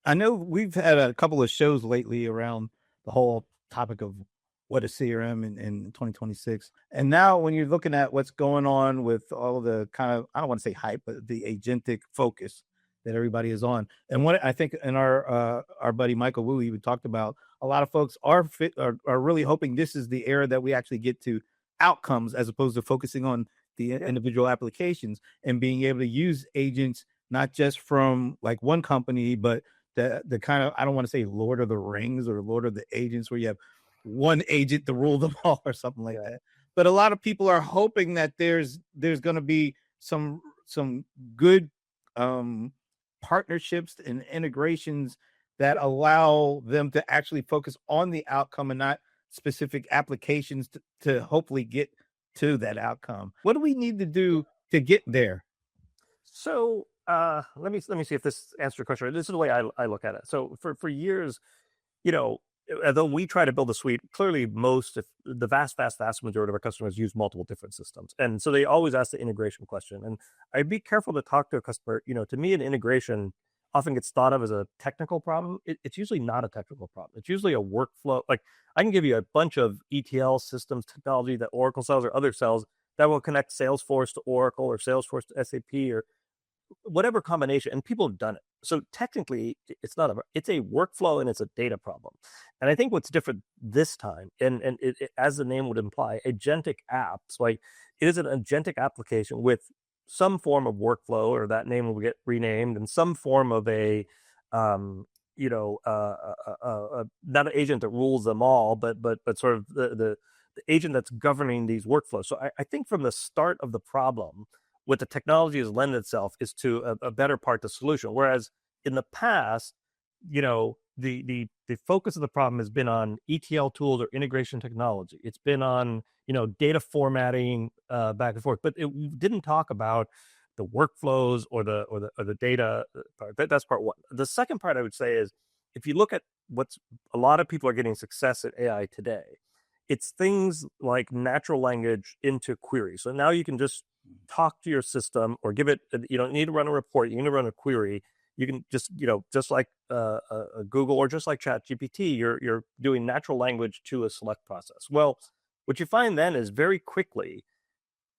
I know we've had a couple of shows lately around the whole topic of what is CRM in 2026. And now when you're looking at what's going on with all of the kind of, I don't want to say hype, but the agentic focus that everybody is on. And what I think in our buddy Michael Wu even talked about, a lot of folks are really hoping this is the era that we actually get to outcomes as opposed to focusing on the Yeah. individual applications and being able to use agents not just from like one company, but the kind of, I don't want to say Lord of the Rings or Lord of the Agents where you have one agent to rule them all or something like Yeah. that. But a lot of people are hoping that there's going to be some good um partnerships and integrations that allow them to actually focus on the outcome and not specific applications to hopefully get to that outcome. What do we need to do to get there? So let me see if this answers your question. This is the way I look at it. So for years, you know, although we try to build a suite, clearly most, if the vast majority of our customers use multiple different systems, and so they always ask the integration question. And I'd be careful to talk to a customer. To me, an integration often gets thought of as a technical problem. It's usually not a technical problem. It's usually a workflow. Like I can give you a bunch of ETL systems technology that Oracle sells or other sells that will connect Salesforce to Oracle or Salesforce to SAP or whatever combination, and people have done it. So technically, it's a workflow and it's a data problem. And I think what's different this time, and as the name would imply, agentic apps, like it is an agentic application with some form of workflow, or that name will get renamed, and some form of a not an agent that rules them all, but sort of the agent that's governing these workflows. So I think from the start of the problem, what the technology has lent itself is to a better part the solution. Whereas in the past, the focus of the problem has been on ETL tools or integration technology. It's been on data formatting back and forth, but it didn't talk about the workflows or the data part. That's part one. The second part I would say is if you look at what's a lot of people are getting success at AI today, it's things like natural language into query. So now you can just talk to your system or give it, you don't need to run a report, you need to run a query. You can just like Google or just like ChatGPT, you're doing natural language to a select process. Well, what you find then is very quickly,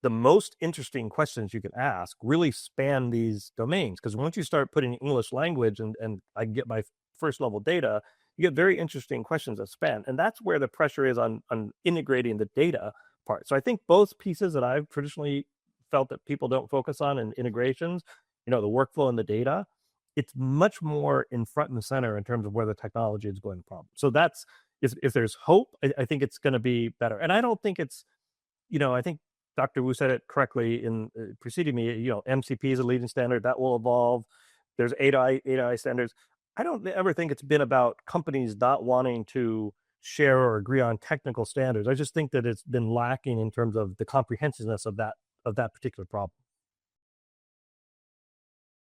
the most interesting questions you can ask really span these domains. Because once you start putting English language and I get my first level data, you get very interesting questions that span. And that's where the pressure is on integrating the data part. So I think both pieces that I've traditionally felt that people don't focus on in integrations, the workflow and the data, it's much more in front and center in terms of where the technology is going to problem. So that's, if there's hope, I think it's going to be better. And I don't think it's, I think Dr. Wu said it correctly in preceding me, MCP is a leading standard that will evolve. There's AI standards. I don't ever think it's been about companies not wanting to share or agree on technical standards. I just think that it's been lacking in terms of the comprehensiveness of that particular problem.